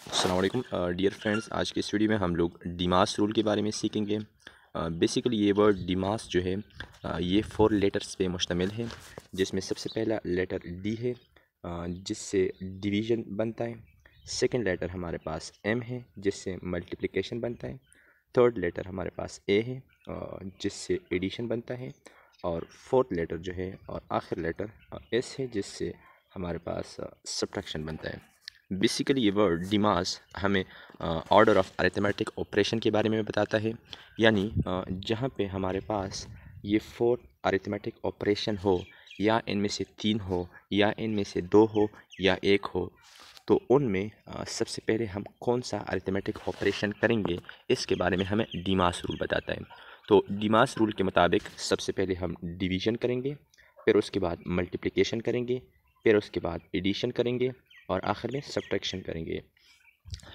अस्सलाम वालेकुम dear friends. आज के इस वीडियो में हम लोग डिमास रूल के बारे में सीखेंगे। बेसिकली ये वर्ड डिमास जो है ये 4 लेटर्स पे मुश्तमिल है, जिसमें सबसे पहला लेटर डी है जिससे डिवीज़न बनता है। सेकंड लेटर हमारे पास एम है जिससे मल्टीप्लिकेशन बनता है। थर्ड लेटर हमारे पास ए है जिससे एडिशन बनता है। और फोर्थ लेटर जो है और आखिर लेटर एस है जिससे हमारे पास सब्ट्रैक्शन बनता है। बेसिकली ये वर्ड डिमास हमें ऑर्डर ऑफ अरिथमेटिक ऑपरेशन के बारे में बताता है, यानी जहाँ पे हमारे पास ये 4 अरिथमेटिक ऑपरेशन हो, या इनमें से 3 हो, या इनमें से 2 हो, या 1 हो, तो उनमें सबसे पहले हम कौन सा अरिथमेटिक ऑपरेशन करेंगे इसके बारे में हमें डिमास रूल बताता है। तो डिमास रूल के मुताबिक सबसे पहले हम डिवीज़न करेंगे, फिर उसके बाद मल्टीप्लिकेशन करेंगे, फिर उसके बाद एडिशन करेंगे और आखिर में सब्ट्रैक्शन करेंगे।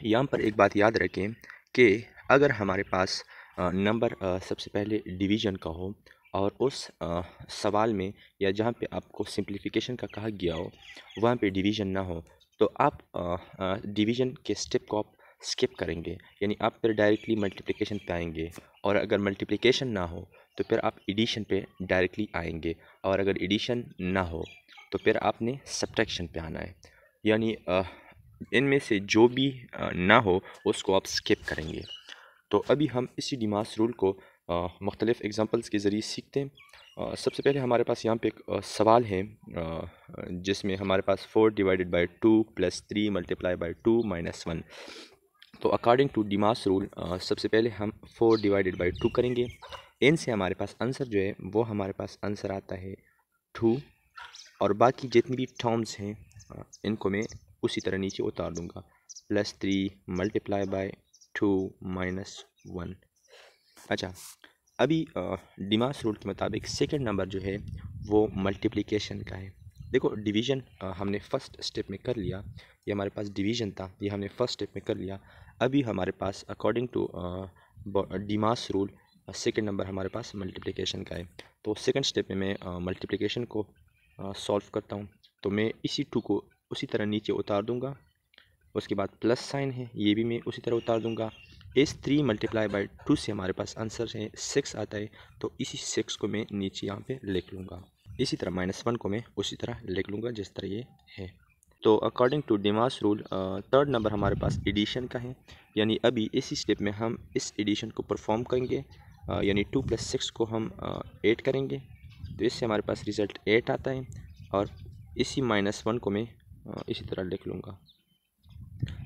यहाँ पर एक बात याद रखें कि अगर हमारे पास नंबर सबसे पहले डिवीज़न का हो और उस सवाल में या जहाँ पे आपको सिंप्लीफिकेशन का कहा गया हो वहाँ पे डिवीज़न ना हो, तो आप डिवीज़न के स्टेप को आप स्किप करेंगे, यानी आप फिर डायरेक्टली मल्टीप्लिकेशन पे आएंगे। और अगर मल्टीप्लिकेशन ना हो तो फिर आप एडिशन पे डायरेक्टली आएंगे, और अगर एडिशन ना हो तो फिर आपने सब्ट्रैक्शन पे आना है, यानी इनमें से जो भी ना हो उसको आप स्किप करेंगे। तो अभी हम इसी डिमास रूल को मुख्तलिफ़ एग्ज़ाम्पल्स के ज़रिए सीखते हैं। सबसे पहले हमारे पास यहाँ पे एक सवाल है जिसमें हमारे पास 4 डिवाइडेड बाई 2 + 3 मल्टीप्लाई बाई 2 - 1। तो अकॉर्डिंग टू डिमास रूल सबसे पहले हम 4 डिवाइडेड बाई 2 करेंगे। इनसे हमारे पास आंसर जो है वो हमारे पास आंसर आता है 2, और बाकी जितनी भी टर्म्स हैं इनको मैं उसी तरह नीचे उतार दूंगा। +3 मल्टीप्लाई बाय 2 - 1। अच्छा, अभी डिमास रूल के मुताबिक सेकंड नंबर जो है वो मल्टीप्लिकेशन का है। देखो, डिवीज़न हमने फ़र्स्ट स्टेप में कर लिया, ये हमारे पास डिवीज़न था, ये हमने फ़र्स्ट स्टेप में कर लिया। अभी हमारे पास according to DMAS rule second number हमारे पास मल्टीप्लिकेशन का है। तो सेकंड स्टेप में मैं मल्टीप्लिकेशन को सॉल्व करता हूँ। तो मैं इसी 2 को उसी तरह नीचे उतार दूँगा, उसके बाद प्लस साइन है ये भी मैं उसी तरह उतार दूँगा। इस 3 मल्टीप्लाई बाई 2 से हमारे पास आंसर है 6 आता है, तो इसी 6 को मैं नीचे यहाँ पे लिख लूँगा। इसी तरह -1 को मैं उसी तरह लिख लूँगा जिस तरह ये है। तो according to DMAS rule third number हमारे पास एडिशन का है, यानी अभी इसी स्टेप में हम इस एडिशन को परफॉर्म करेंगे, यानी 2 + 6 को हम 8 करेंगे, तो इससे हमारे पास रिज़ल्ट 8 आता है। और इसी -1 को मैं इसी तरह लिख लूँगा।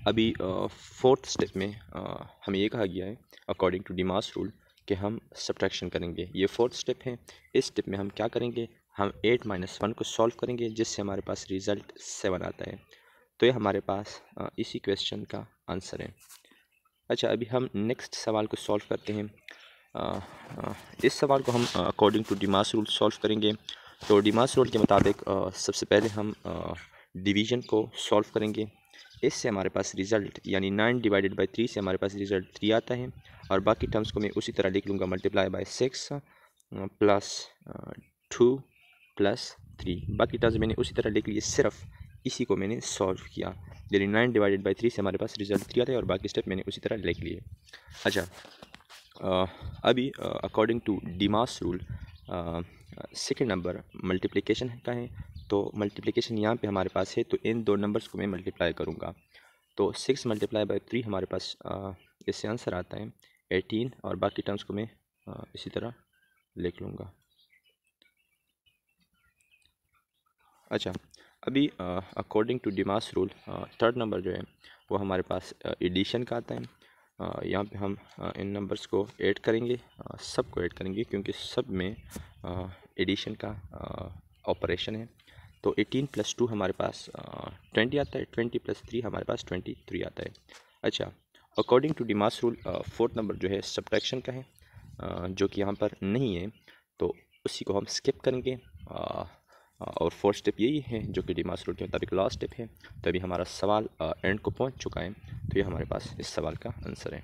अभी फोर्थ स्टेप में हमें ये कहा गया है अकॉर्डिंग टू डिमास रूल कि हम सब्ट्रैक्शन करेंगे। ये फोर्थ स्टेप है। इस स्टेप में हम क्या करेंगे, हम 8 - 1 को सॉल्व करेंगे जिससे हमारे पास रिज़ल्ट 7 आता है। तो ये हमारे पास इसी क्वेश्चन का आंसर है। अच्छा, अभी हम नेक्स्ट सवाल को सॉल्व करते हैं। इस सवाल को हम according to DMAS rule solve करेंगे। तो डिमास रूल के मुताबिक सबसे पहले हम डिवीज़न को सॉल्व करेंगे। इससे हमारे पास रिज़ल्ट यानी 9 डिवाइडेड बाई 3 से हमारे पास रिज़ल्ट 3 आता है, और बाकी टर्म्स को मैं उसी तरह लिख लूँगा। मल्टीप्लाई बाई 6 प्लस 2 प्लस 3, बाकी टर्म्स मैंने उसी तरह लिख लिए, सिर्फ इसी को मैंने सॉल्व किया। यानी 9 डिवाइडेड बाई 3 से हमारे पास रिज़ल्ट 3 आता है और बाकी स्टेप मैंने उसी तरह लिख लिए। अच्छा, अभी according to DMAS rule second number multiplication का है। तो मल्टीप्लिकेशन यहाँ पे हमारे पास है, तो इन 2 नंबर्स को मैं मल्टीप्लाई करूँगा। तो 6 मल्टीप्लाई बाई 3 हमारे पास इससे आंसर आता है 18, और बाकी टर्म्स को मैं इसी तरह लिख लूँगा। अच्छा, अभी according to DMAS rule third number जो है वो हमारे पास एडिशन का आता है। यहाँ पे हम इन नंबर्स को ऐड करेंगे, सब को ऐड करेंगे क्योंकि सब में एडिशन का ऑपरेशन है। तो 18 + 2 हमारे पास 20 आता है, 20 + 3 हमारे पास 23 आता है। अच्छा, according to DMAS rule fourth number जो है सब्ट्रैक्शन का है, जो कि यहाँ पर नहीं है, तो उसी को हम स्किप करेंगे। और फोर्थ स्टेप यही है जो कि डिमास रूल के मुताबिक लास्ट स्टेप है। तो अभी हमारा सवाल एंड को पहुँच चुका है, तो ये हमारे पास इस सवाल का आंसर है।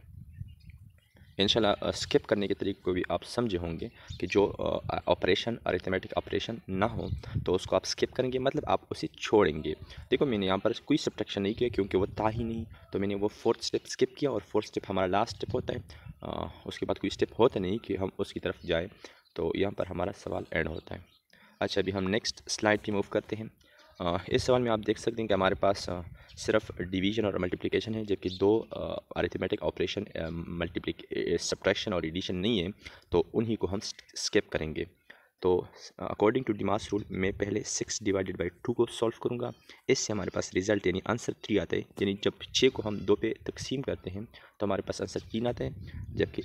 इंशाल्लाह स्किप करने के तरीके को भी आप समझे होंगे कि जो ऑपरेशन अरिथमेटिक ऑपरेशन ना हो तो उसको आप स्किप करेंगे, मतलब आप उसे छोड़ेंगे। देखो मैंने यहाँ पर कोई सब्ट्रैक्शन नहीं किया क्योंकि वो था ही नहीं, तो मैंने वो फोर्थ स्टेप स्किप किया और फोर्थ स्टेप हमारा लास्ट स्टेप होता है। उसके बाद कोई स्टेप होता नहीं कि हम उसकी तरफ जाएँ, तो यहाँ पर हमारा सवाल एंड होता है। अच्छा, अभी हम नेक्स्ट स्लाइड पे मूव करते हैं। इस सवाल में आप देख सकते हैं कि हमारे पास सिर्फ डिवीजन और मल्टीप्लिकेशन है, जबकि दो अरिथमेटिक ऑपरेशन सब्ट्रैक्शन और एडिशन नहीं है, तो उन्हीं को हम स्किप करेंगे। तो अकॉर्डिंग टू डिमास रूल मैं पहले 6 डिवाइडेड बाई 2 को सॉल्व करूँगा। इससे हमारे पास रिजल्ट यानी आंसर 3 आता है। यानी जब 6 को हम 2 पे तकसीम करते हैं तो हमारे पास आंसर 3 आता है, जबकि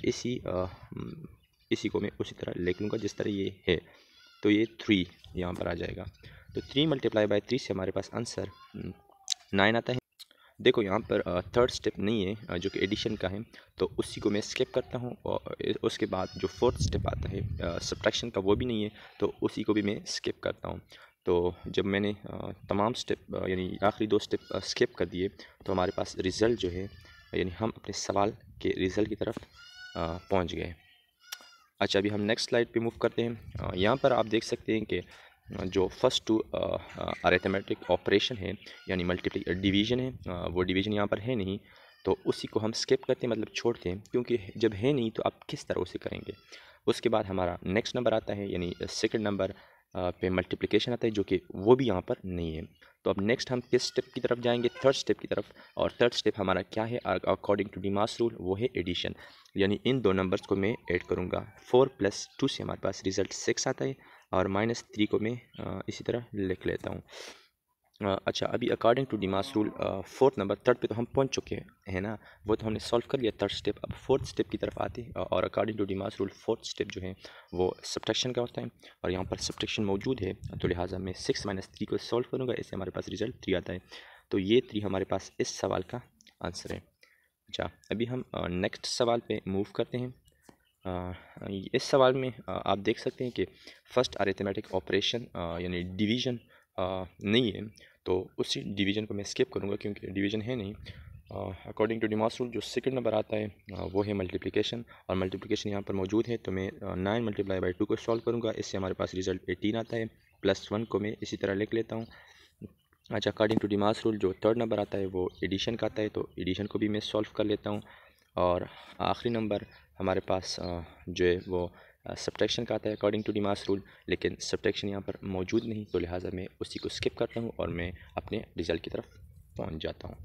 इसी को मैं उसी तरह लिख लूँगा जिस तरह ये है, तो ये 3 यहाँ पर आ जाएगा। तो 3 मल्टीप्लाई बाई 3 से हमारे पास आंसर 9 आता है। देखो यहाँ पर थर्ड स्टेप नहीं है जो कि एडिशन का है, तो उसी को मैं स्किप करता हूँ। और उसके बाद जो फोर्थ स्टेप आता है सब्ट्रैक्शन का, वो भी नहीं है, तो उसी को भी मैं स्किप करता हूँ। तो जब मैंने तमाम स्टेप यानी आखिरी 2 स्टेप स्किप कर दिए तो हमारे पास रिज़ल्ट जो है यानी हम अपने सवाल के रिज़ल्ट की तरफ पहुँच गए। अच्छा, अभी हम नेक्स्ट स्लाइड पे मूव करते हैं। यहाँ पर आप देख सकते हैं कि जो फर्स्ट 2 अरिथमेटिक ऑपरेशन है यानी डिवीज़न है, वो डिवीज़न यहाँ पर है नहीं, तो उसी को हम स्किप करते हैं, मतलब छोड़ते हैं, क्योंकि जब है नहीं तो आप किस तरह उसे करेंगे। उसके बाद हमारा नेक्स्ट नंबर आता है यानी सेकंड नंबर पे मल्टीप्लिकेशन आता है, जो कि वो भी यहाँ पर नहीं है। तो अब नेक्स्ट हम किस स्टेप की तरफ जाएंगे? थर्ड स्टेप की तरफ। और थर्ड स्टेप हमारा क्या है अकॉर्डिंग टू डिमास रूल? वो है एडिशन, यानी इन 2 नंबर्स को मैं ऐड करूँगा। 4 + 2 से हमारे पास रिज़ल्ट 6 आता है, और -3 को मैं इसी तरह लिख लेता हूँ। अच्छा, अभी according to DMAS rule fourth number, third पे तो हम पहुंच चुके हैं ना, वो तो हमने सॉल्व कर लिया थर्ड स्टेप। अब फोर्थ स्टेप की तरफ आते हैं, और according to DMAS rule fourth step जो है वो सब्ट्रैक्शन का होता है, और यहाँ पर सब्ट्रैक्शन मौजूद है, तो लिहाजा मैं 6 - 3 को सॉल्व करूँगा। इससे हमारे पास रिज़ल्ट 3 आता है, तो ये 3 हमारे पास इस सवाल का आंसर है। अच्छा, अभी हम नेक्स्ट सवाल पर मूव करते हैं। इस सवाल में आप देख सकते हैं कि फर्स्ट अरिथमेटिक ऑपरेशन यानी डिवीज़न नहीं है, तो उसी डिवीज़न को मैं स्किप करूँगा क्योंकि डिवीज़न है नहीं। अकॉर्डिंग टू डिमास रूल जो सेकंड नंबर आता है वो है मल्टीप्लिकेशन, और मल्टीप्लिकेशन यहाँ पर मौजूद है, तो मैं 9 मल्टीप्लाई बाई 2 को सॉल्व करूँगा। इससे हमारे पास रिज़ल्ट 18 आता है, +1 को मैं इसी तरह लिख लेता हूँ। अच्छा, अकॉर्डिंग टू डिमास रूल जो थर्ड नंबर आता है वो एडिशन का आता है, तो एडिशन को भी मैं सॉल्व कर लेता हूँ। और आखिरी नंबर हमारे पास जो है वो सब्ट्रैक्शन का आता है अकॉर्डिंग टू डिमास रूल, लेकिन सब्ट्रैक्शन यहाँ पर मौजूद नहीं, तो लिहाजा मैं उसी को स्किप करता हूँ और मैं अपने रिज़ल्ट की तरफ पहुँच जाता हूँ।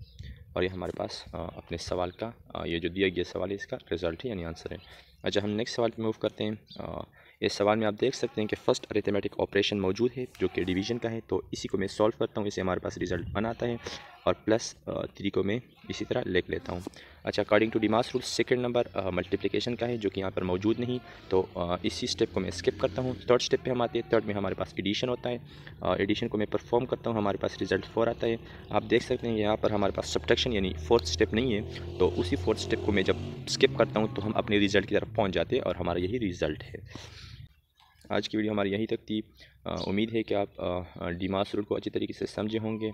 और ये हमारे पास अपने सवाल का ये जो दिया गया सवाल है इसका रिज़ल्ट है यानी आंसर है। अच्छा, हम नेक्स्ट सवाल पे मूव करते हैं। इस सवाल में आप देख सकते हैं कि फ़र्स्ट अरिथमेटिक ऑपरेशन मौजूद है जो कि डिवीज़न का है, तो इसी को मैं सॉल्व करता हूँ। इससे हमारे पास रिज़ल्ट 1 आता है, और +3 को मैं इसी तरह लिख लेता हूँ। अच्छा, according to DMAS rule second number multiplication का है जो कि यहाँ पर मौजूद नहीं, तो इसी स्टेप को मैं स्किप करता हूँ। थर्ड स्टेप पे हम आते हैं। थर्ड में हमारे पास एडिशन होता है, एडिशन को मैं परफॉर्म करता हूँ, हमारे पास रिज़ल्ट 4 आता है। आप देख सकते हैं यहाँ पर हमारे पास सब्ट्रैक्शन यानी फोर्थ स्टेप नहीं है, तो उसी फोर्थ स्टेप को मैं जब स्किप करता हूँ तो हम अपने रिज़ल्ट की तरफ पहुँच जाते हैं, और हमारा यही रिज़ल्ट है। आज की वीडियो हमारी यहीं तक थी। उम्मीद है कि आप डिमास रूल को अच्छी तरीके से समझे होंगे।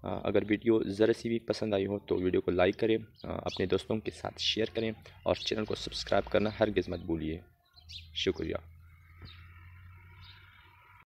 अगर वीडियो ज़रा सी भी पसंद आई हो तो वीडियो को लाइक करें, अपने दोस्तों के साथ शेयर करें, और चैनल को सब्सक्राइब करना हरगिज़ मत भूलिए। शुक्रिया।